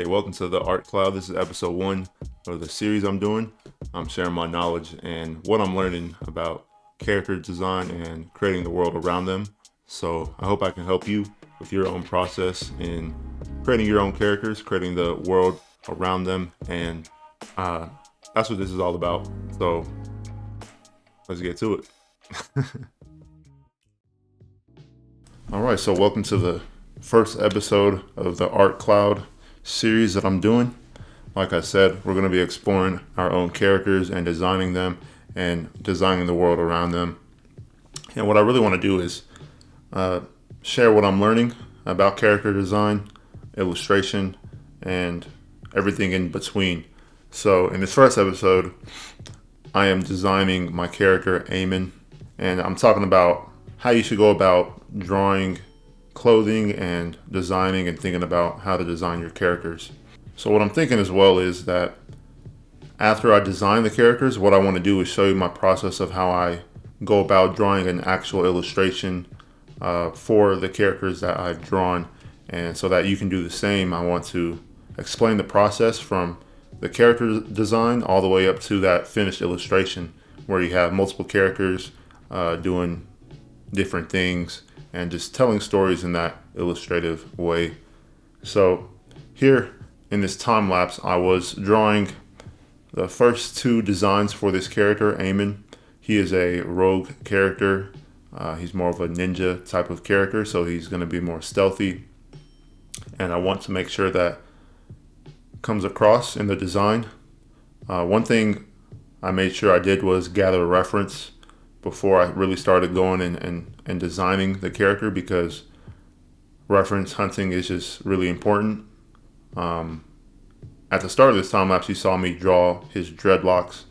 Hey, welcome to the Art Cloud. This is episode 1 of the series I'm doing. I'm sharing my knowledge and what I'm learning about character design and creating the world around them. So I hope I can help you with your own process in creating your own characters, creating the world around them, and uh, that's what this is all about. So let's get to it. All right, so welcome to the first episode of the Art Cloud series that I'm doing. Like I said, we're going to be exploring our own characters and designing them and designing the world around them. And what I really want to do is share what I'm learning about character design, illustration, and everything in between. So in this first episode, I am designing my character Amon, and I'm talking about how you should go about drawing clothing and designing and thinking about how to design your characters. So what I'm thinking as well is that after I design the characters, what I want to do is show you my process of how I go about drawing an actual illustration for the characters that I've drawn. And so that you can do the same, I want to explain the process from the character design all the way up to that finished illustration where you have multiple characters doing different things and just telling stories in that illustrative way. So here in this time lapse, I was drawing the first two designs for this character, Amon. He is a rogue character. He's more of a ninja type of character, so he's going to be more stealthy. And I want to make sure that comes across in the design. One thing I made sure I did was gather a reference before I really started going and designing the character, because reference hunting is just really important. At the start of this time lapse, you saw me draw his dreadlocks,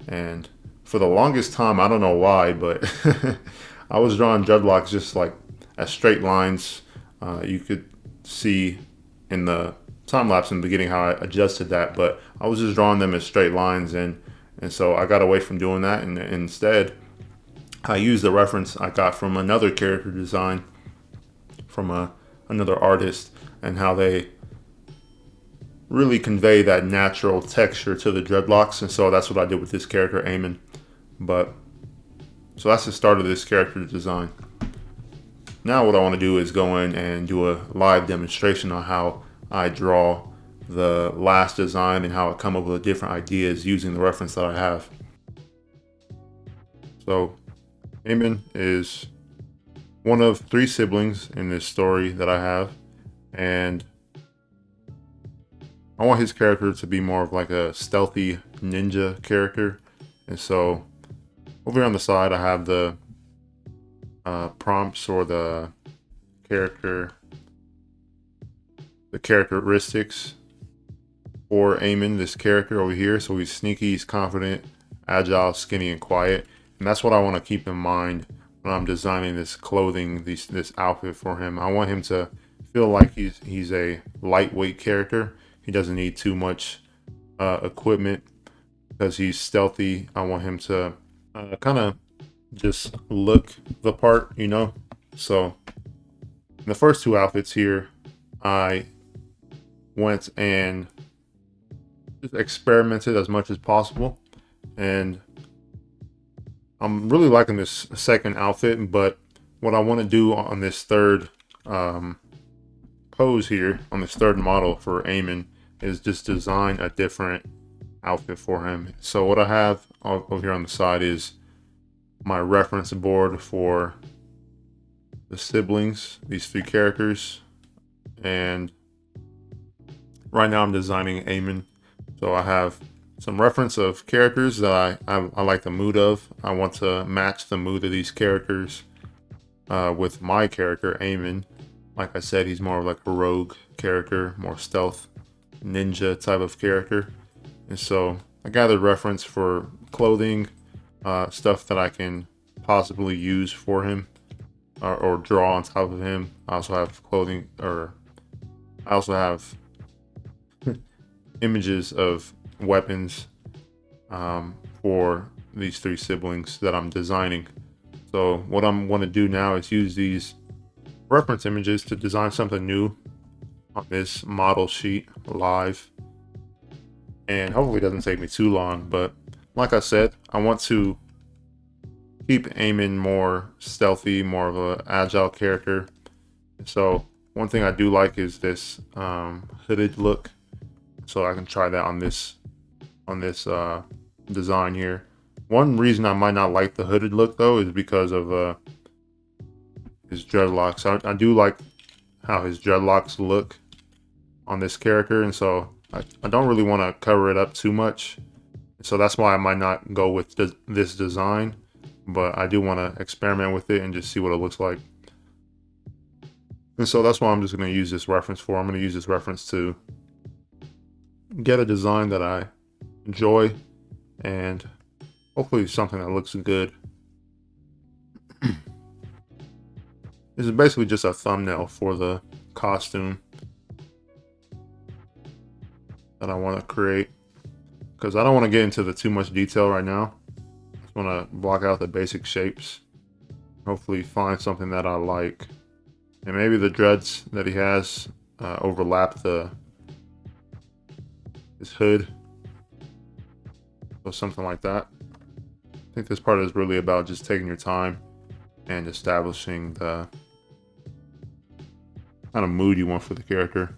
and for the longest time, I don't know why, but I was drawing dreadlocks just like as straight lines. You could see in the time lapse in the beginning how I adjusted that, but I was just drawing them as straight lines, and so I got away from doing that, and instead I used the reference I got from another character design from another artist, and how they really convey that natural texture to the dreadlocks. And so that's what I did with this character, Amon. But so that's the start of this character design. Now what I want to do is go in and do a live demonstration on how I draw the last design and how I come up with different ideas using the reference that I have. So Amon is one of 3 siblings in this story that I have, and I want his character to be more of like a stealthy ninja character. And so over here on the side, I have the prompts or the characteristics for Amon, this character over here. So he's sneaky, he's confident, agile, skinny, and quiet. And that's what I want to keep in mind when I'm designing this clothing, this outfit for him. I want him to feel like he's a lightweight character. He doesn't need too much equipment because he's stealthy. I want him to kind of just look the part, you know. So in the first 2 outfits here, I went and just experimented as much as possible, and I'm really liking this second outfit. But what I want to do on this third pose here, on this third model for Amon, is just design a different outfit for him. So what I have over here on the side is my reference board for the siblings, these 3 characters. And right now I'm designing Amon. So I have some reference of characters that I like the mood of. I want to match the mood of these characters with my character, Amon. Like I said, he's more of like a rogue character, more stealth, ninja type of character. And so I gathered reference for clothing, stuff that I can possibly use for him or draw on top of him. I also have clothing, or I also have images of weapons for these 3 siblings that I'm designing. So what I'm going to do now is use these reference images to design something new on this model sheet live. And hopefully it doesn't take me too long, but like I said, I want to keep Amon more stealthy, more of an agile character. So one thing I do like is this hooded look. So I can try that on this design here. One reason I might not like the hooded look though is because of his dreadlocks. I do like how his dreadlocks look on this character, and so I don't really want to cover it up too much. So that's why I might not go with this design, but I do want to experiment with it and just see what it looks like. And so that's why I'm just going to use this reference for. I'm going to use this reference to get a design that I enjoy and hopefully something that looks good. This is basically just a thumbnail for the costume that I want to create, because I don't want to get into too much detail right now. I just want to block out the basic shapes, hopefully find something that I like, and maybe the dreads that he has overlap his hood, or something like that. I think this part is really about just taking your time and establishing the kind of mood you want for the character.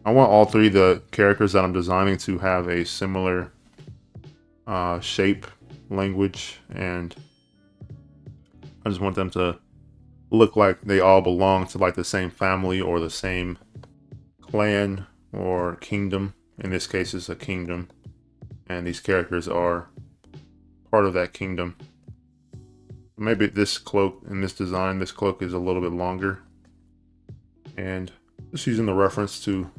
I want all three of the characters that I'm designing to have a similar shape, language, and I just want them to look like they all belong to like the same family or the same clan or kingdom. In this case, it's a kingdom, and these characters are part of that kingdom. Maybe this cloak in this design, this cloak is a little bit longer, and just using the reference to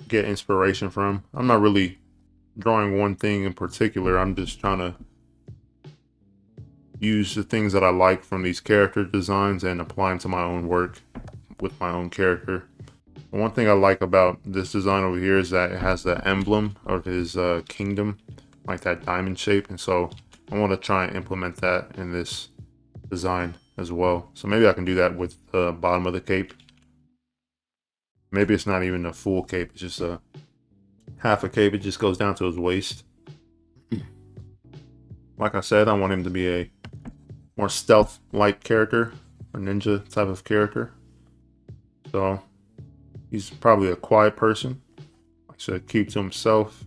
get inspiration from. I'm not really drawing one thing in particular. I'm just trying to use the things that I like from these character designs and apply them to my own work with my own character. One thing I like about this design over here is that it has the emblem of his kingdom, like that diamond shape, and so I want to try and implement that in this design as well. So maybe I can do that with the bottom of the cape. Maybe it's not even a full cape, it's just a half a cape. It just goes down to his waist. Like I said, I want him to be a more stealth-like character, a ninja type of character. So he's probably a quiet person, likes to keep to himself,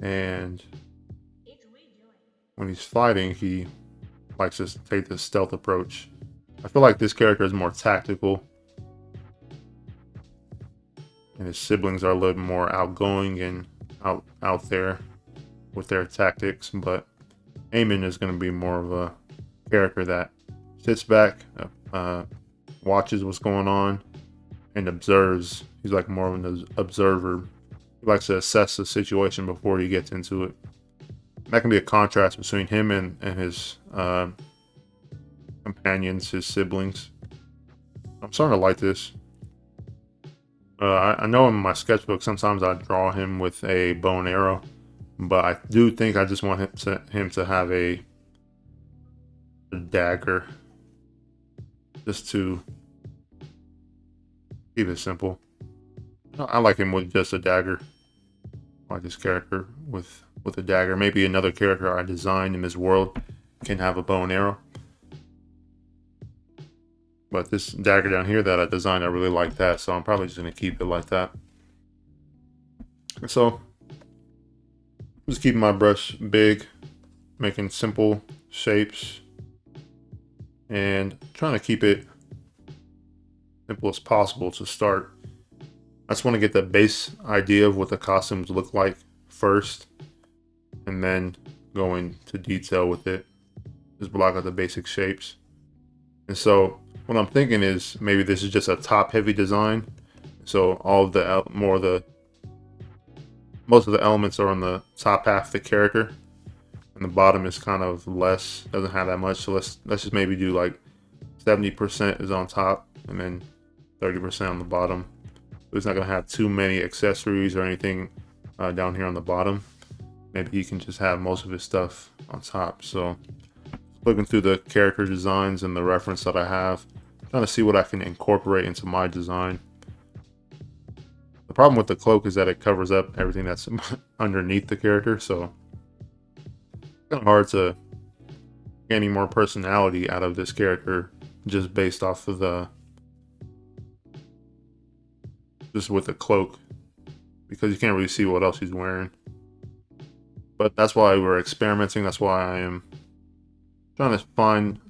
and when he's fighting, he likes to take the stealth approach. I feel like this character is more tactical, and his siblings are a little more outgoing and out there with their tactics, but Amon is going to be more of a character that sits back, watches what's going on, and observes. He's like more of an observer. He likes to assess the situation before he gets into it. That can be a contrast between him and his companions, his siblings. I'm starting to like this. I know in my sketchbook sometimes I draw him with a bow and arrow, but I do think I just want him to have a dagger, just to keep it simple. I like him with just a dagger. I like this character with a dagger. Maybe another character I designed in this world can have a bow and arrow. But this dagger down here that I designed, I really like that, so I'm probably just going to keep it like that. So, just keeping my brush big, making simple shapes, and trying to keep it simple as possible to start. I just want to get the base idea of what the costumes look like first, and then go into detail with it. Just block out the basic shapes. And so what I'm thinking is maybe this is just a top-heavy design. So all of most of the elements are on the top half of the character, and the bottom is kind of less, doesn't have that much. So let's just maybe do like 70% is on top and then 30% on the bottom. So he's not gonna have too many accessories or anything down here on the bottom. Maybe he can just have most of his stuff on top. So looking through the character designs and the reference that I have, trying to see what I can incorporate into my design. The problem with the cloak is that it covers up everything that's underneath the character, so it's kind of hard to get any more personality out of this character just based off of just with the cloak, because you can't really see what else he's wearing. But that's why we're experimenting. That's why I am trying to find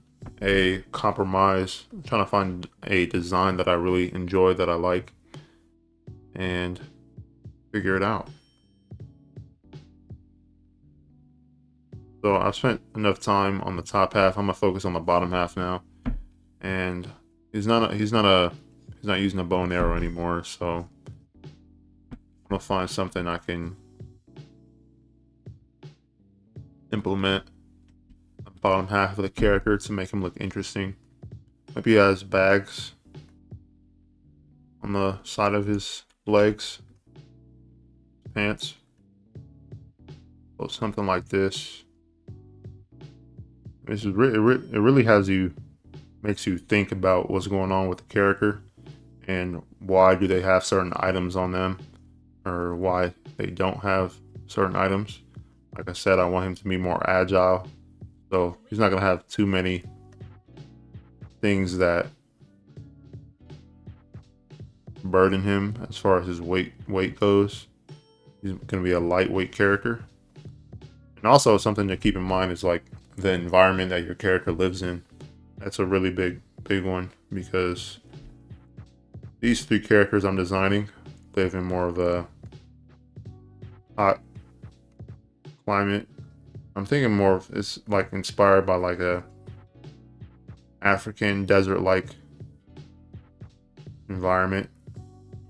a compromise. I'm trying to find a design that I really enjoy, that I like, and figure it out. So I've spent enough time on the top half. I'm gonna focus on the bottom half now. And he's not using a bow and arrow anymore. So I'm gonna find something I can implement the bottom half of the character to make him look interesting. Maybe he has bags on the side of his legs, pants, or something like this. This is it really makes you think about what's going on with the character and why do they have certain items on them, or why they don't have certain items. Like I said, I want him to be more agile, so he's not gonna have too many things that burden him as far as his weight goes. He's gonna be a lightweight character. And also something to keep in mind is like the environment that your character lives in. That's a really big one, because these three characters I'm designing live in more of a hot climate. I'm thinking more of it's like inspired by like a African desert-like environment.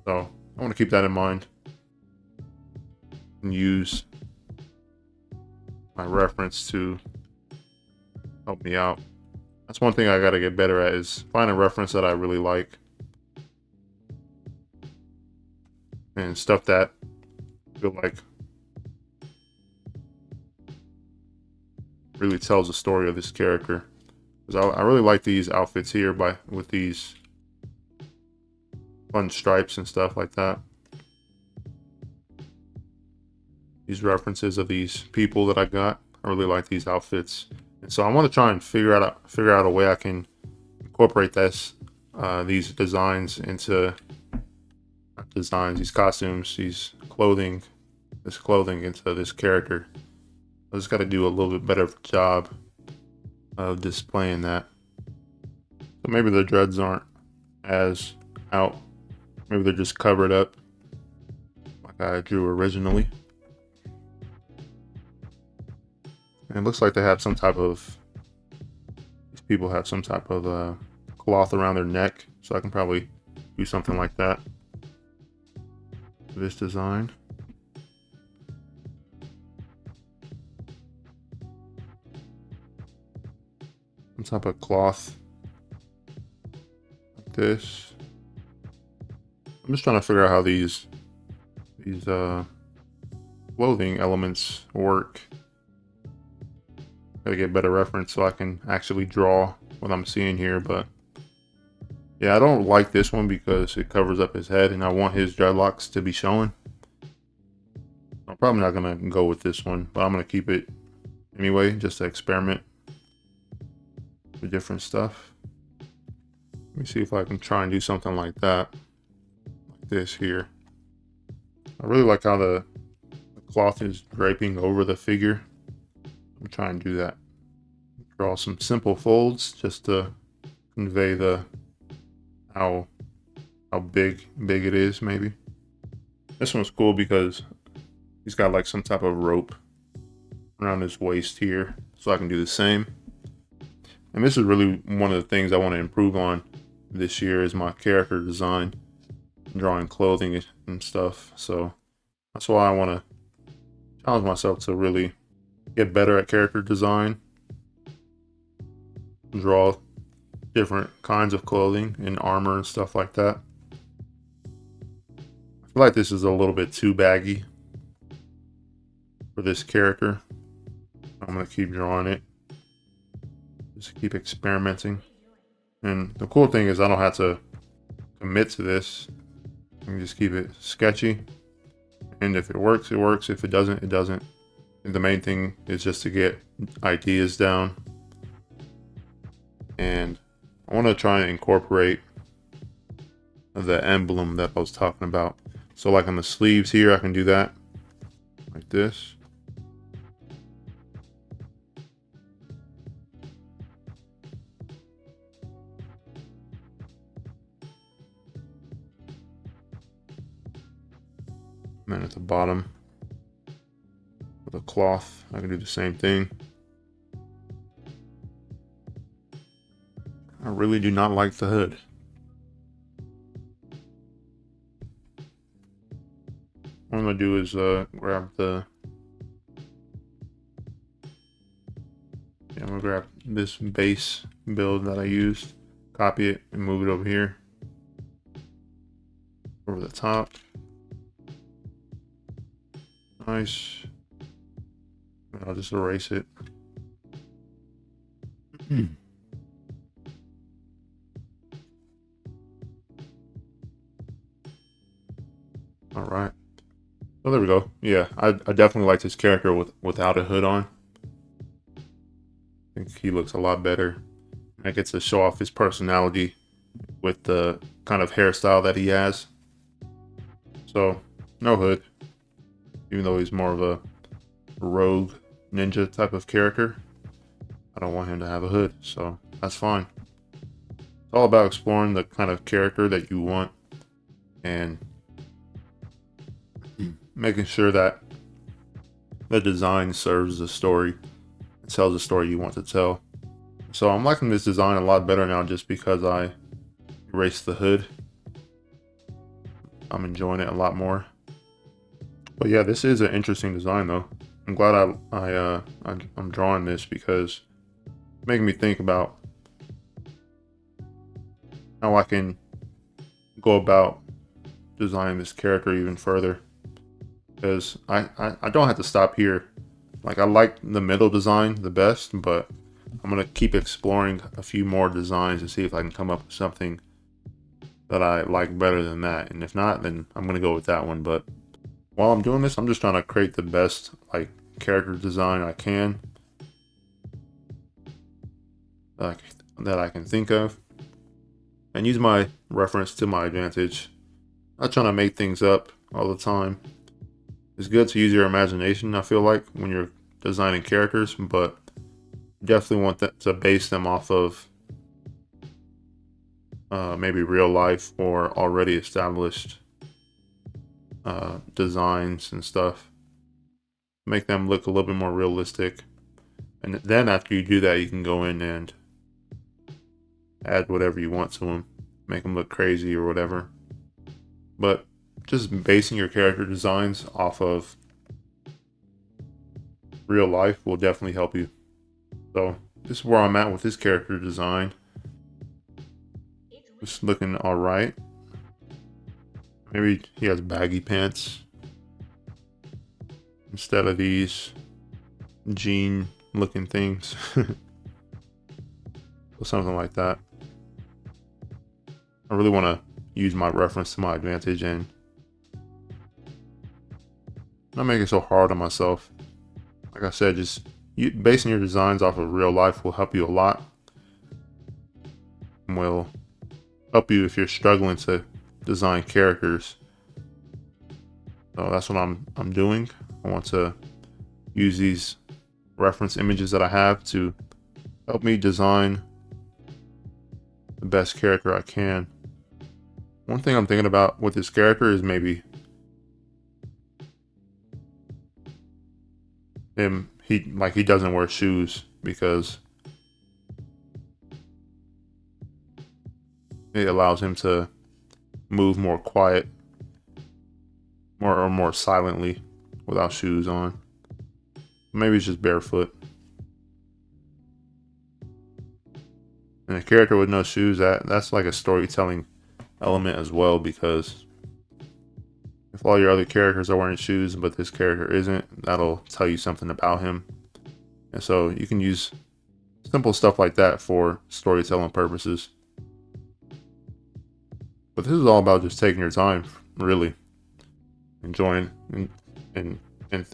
So I want to keep that in mind and use my reference to help me out. That's one thing I gotta get better at, is find a reference that I really like and stuff that I feel like really tells the story of this character. Because I really like these outfits here with these fun stripes and stuff like that. These references of these people that I got, I really like these outfits. And so I want to try and figure out a way I can incorporate these designs into these costumes, this clothing into this character. I just got to do a little bit better job of displaying that. So maybe the dreads aren't as out. Maybe they're just covered up like I drew originally. And it looks like these people have some type of cloth around their neck. So I can probably do something like that for this design. Some type of cloth like this. I'm just trying to figure out how these clothing elements work. Gotta get better reference so I can actually draw what I'm seeing here. But yeah, I don't like this one because it covers up his head and I want his dreadlocks to be showing. I'm probably not gonna go with this one, but I'm gonna keep it anyway, just to experiment with different stuff. Let me see if I can try and do something like that, like this here. I really like how the cloth is draping over the figure. I'm trying to do that. Draw some simple folds just to convey how big it is. Maybe this one's cool because he's got like some type of rope around his waist here, so I can do the same. And this is really one of the things I want to improve on this year, is my character design, drawing clothing and stuff. So that's why I want to challenge myself to really get better at character design, draw different kinds of clothing and armor and stuff like that. I feel like this is a little bit too baggy for this character. I'm going to keep drawing it. Just keep experimenting. And the cool thing is I don't have to commit to this. And just keep it sketchy. And if it works, it works. If it doesn't, it doesn't. And the main thing is just to get ideas down. And I want to try and incorporate the emblem that I was talking about. So like on the sleeves here, I can do that like this. And then at the bottom with a cloth, I can do the same thing. I really do not like the hood. What I'm gonna do is grab the. I'm gonna grab this base build that I used, copy it, and move it over here, over the top. Nice. I'll just erase it. All right. Oh, there we go. Yeah, I definitely like this character without a hood on. I think he looks a lot better. I get to show off his personality with the kind of hairstyle that he has. So, no hood. Even though he's more of a rogue ninja type of character, I don't want him to have a hood, so that's fine. It's all about exploring the kind of character that you want and making sure that the design serves the story and tells the story you want to tell. So I'm liking this design a lot better now just because I erased the hood. I'm enjoying it a lot more. But yeah, this is an interesting design though. I'm glad I'm drawing this because it's making me think about how I can go about designing this character even further. Because I don't have to stop here. Like, I like the middle design the best, but I'm going to keep exploring a few more designs to see if I can come up with something that I like better than that. And if not, then I'm going to go with that one. But while I'm doing this, I'm just trying to create the best like character design I can that I can think of and use my reference to my advantage. Not trying to make things up all the time. It's good to use your imagination, I feel like, when you're designing characters, but you definitely want that to base them off of maybe real life or already established designs and stuff. Make them look a little bit more realistic. And then after you do that, you can go in and add whatever you want to them. Make them look crazy or whatever. But just basing your character designs off of real life will definitely help you. So this is where I'm at with this character design. It's looking alright. Maybe he has baggy pants instead of these jean looking things. Or something like that. I really want to use my reference to my advantage and not make it so hard on myself. Like I said, just basing your designs off of real life will help you a lot. And will help you if you're struggling to design characters. So that's what I'm doing. I want to use these reference images that I have to help me design the best character I can. One thing I'm thinking about with this character is maybe he doesn't wear shoes because it allows him to move more quiet, more silently without shoes on. Maybe it's just barefoot. And a character with no shoes, that's like a storytelling element as well, because if all your other characters are wearing shoes but this character isn't, that'll tell you something about him. And so you can use simple stuff like that for storytelling purposes. But this is all about just taking your time really enjoying and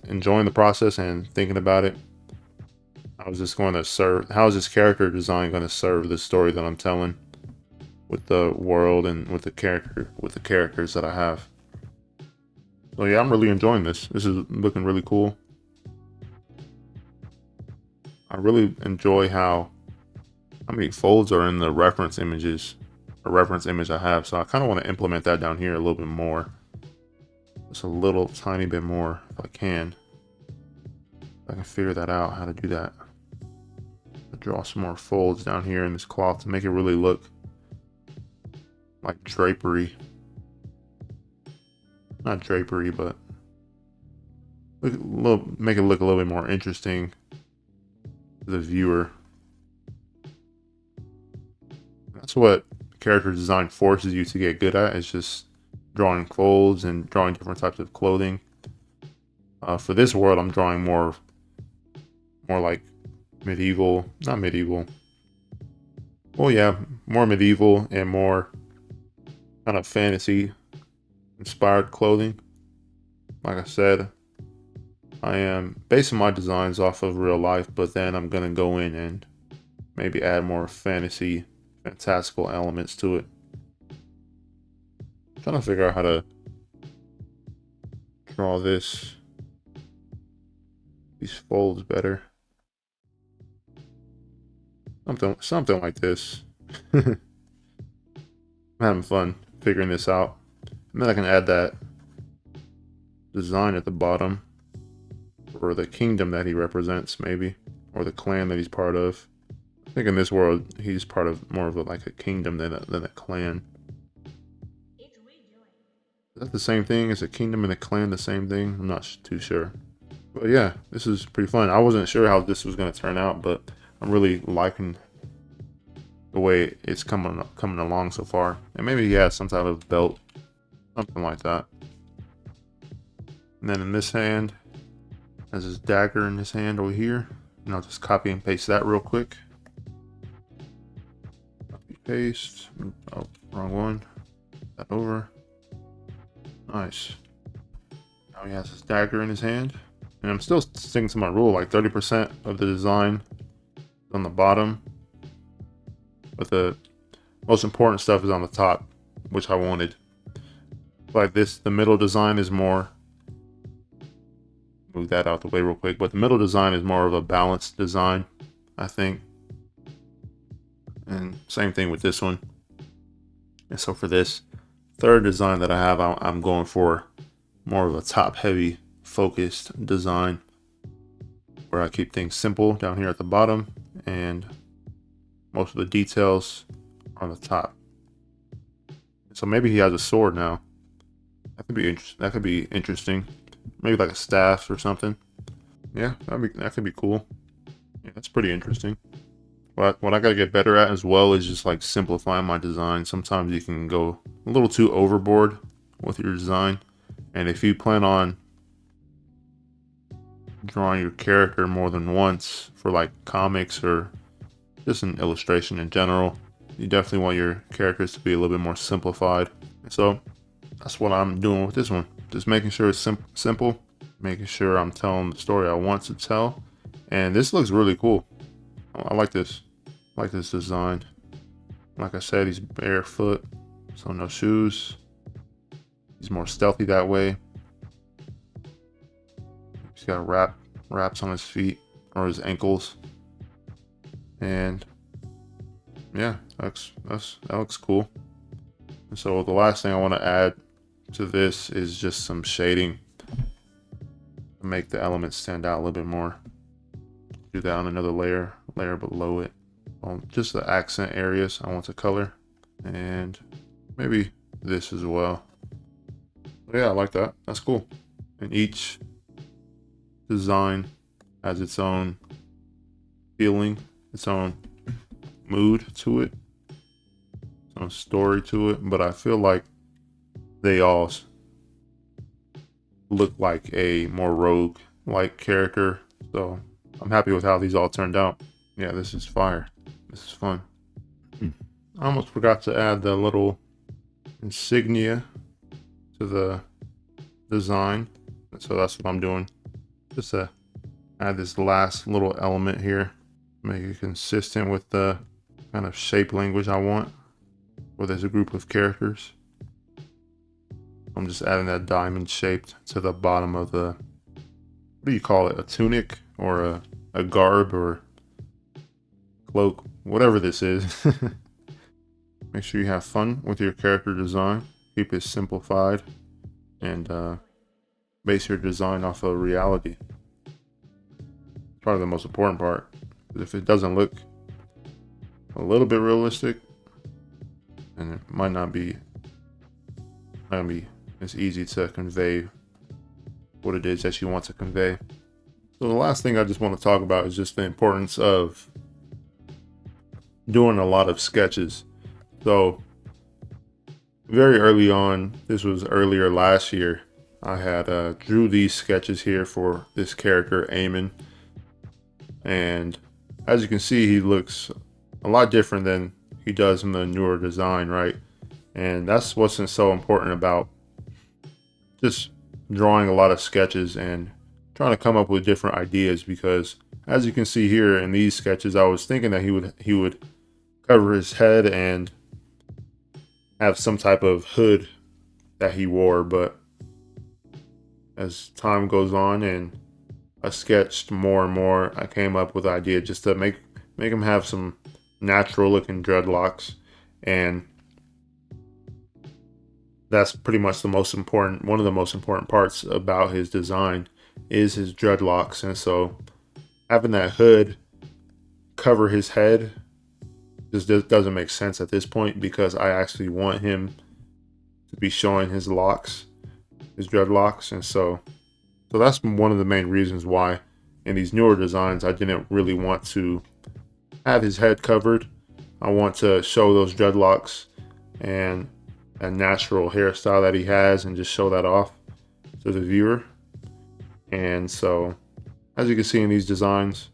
enjoying the process and thinking about it. How is this character design going to serve the story that I'm telling with the world and with the characters that I have? So yeah, I'm really enjoying this. This is looking really cool. I really enjoy how many folds are in the reference images, or reference image I have. So I kind of want to implement that down here a little bit more. Just a little tiny bit more if I can. If I can figure that out, how to do that. I'll draw some more folds down here in this cloth to make it really look like drapery. Not drapery, but make it look a little bit more interesting to the viewer. That's what character design forces you to get good at, is just drawing folds and drawing different types of clothing. For this world, I'm drawing more like medieval, not medieval. Well, yeah, more medieval and more kind of fantasy inspired clothing. Like I said, I am basing my designs off of real life, but then I'm gonna go in and maybe add more fantastical elements to it. I'm trying to figure out how to draw these folds better. Something like this. I'm having fun figuring this out. And then I can add that design at the bottom for the kingdom that he represents, maybe, or the clan that he's part of. I think in this world he's part of more of like a kingdom than a clan. Is that the same thing? Is a kingdom and a clan the same thing? I'm not too sure. But yeah, this is pretty fun. I wasn't sure how this was going to turn out, but I'm really liking the way it's coming along so far. And maybe he has some type of belt, something like that. And then in this hand, has his dagger in his hand over here. And I'll just copy and paste that real quick. Copy, paste. Oh, wrong one. That over. Nice. Now he has his dagger in his hand. And I'm still sticking to my rule, like 30% of the design on the bottom. But the most important stuff is on the top, which I wanted. Like this, the middle design is more, move that out the way real quick, but the middle design is more of a balanced design, I think. And same thing with this one. And so for this third design that I have, I'm going for more of a top heavy focused design where I keep things simple down here at the bottom and most of the details on the top. So maybe he has a sword now. That could be interesting. Maybe like a staff or something. Yeah, that could be cool. Yeah, that's pretty interesting. But what I gotta get better at as well is just like simplifying my design. Sometimes you can go a little too overboard with your design. And if you plan on drawing your character more than once for like comics or just an illustration in general, you definitely want your characters to be a little bit more simplified. So that's what I'm doing with this one. Just making sure it's simple, making sure I'm telling the story I want to tell. And this looks really cool. I like this. I like this design. Like I said, he's barefoot, so no shoes. He's more stealthy that way. He's got wraps on his feet or his ankles. And yeah, that looks cool. And so the last thing I want to add to this is just some shading to make the elements stand out a little bit more. Do that on another layer below it. On just the accent areas I want to color, and maybe this as well. But yeah, I like that. That's cool. And each design has its own feeling, its own mood to it, its own story to it. But I feel like they all look like a more rogue-like character. So I'm happy with how these all turned out. Yeah, this is fire. This is fun. I almost forgot to add the little insignia to the design. So that's what I'm doing. Just to add this last little element here, make it consistent with the kind of shape language I want for this group of characters. I'm just adding that diamond shaped to the bottom of the, what do you call it? A tunic or a garb or cloak, whatever this is. Make sure you have fun with your character design. Keep it simplified and base your design off of reality. Probably the most important part. If it doesn't look a little bit realistic, and it might not be as easy to convey what it is that you want to convey. So the last thing I just want to talk about is just the importance of doing a lot of sketches. So very early on, this was earlier last year, I had drew these sketches here for this character Amon, and as you can see, he looks a lot different than he does in the newer design, right? And that's what's so important about just drawing a lot of sketches and trying to come up with different ideas, because as you can see here in these sketches, I was thinking that he would cover his head and have some type of hood that he wore, but as time goes on and I sketched more and more, I came up with an idea just to make him have some natural looking dreadlocks, and that's pretty much one of the most important parts about his design is his dreadlocks. And so having that hood cover his head just doesn't make sense at this point, because I actually want him to be showing his locks, his dreadlocks. And so that's one of the main reasons why in these newer designs I didn't really want to have his head covered. I want to show those dreadlocks and a natural hairstyle that he has and just show that off to the viewer. And so as you can see in these designs,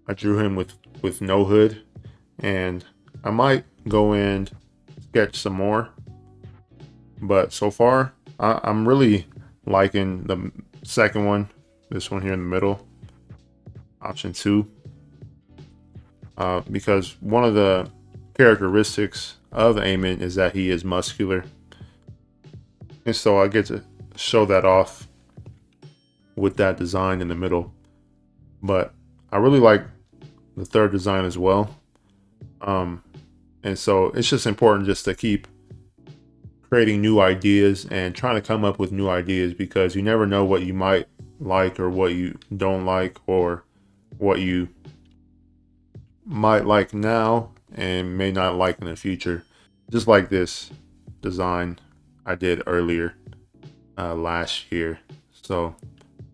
I drew him with no hood, and I might go and sketch some more, but so far I'm really liking the second one, this one here in the middle, option 2, because one of the characteristics of Amon is that he is muscular, and so I get to show that off with that design in the middle. But I really like the third design as well, and so it's just important just to keep creating new ideas and trying to come up with new ideas, because you never know what you might like or what you don't like, or what you might like now and may not like in the future. Just like this design I did earlier last year. So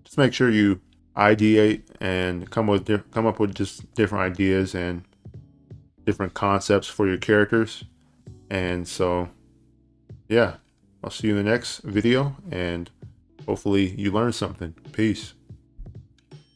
just make sure you ideate and come up with just different ideas and different concepts for your characters. And so yeah, I'll see you in the next video, and hopefully you learned something. Peace.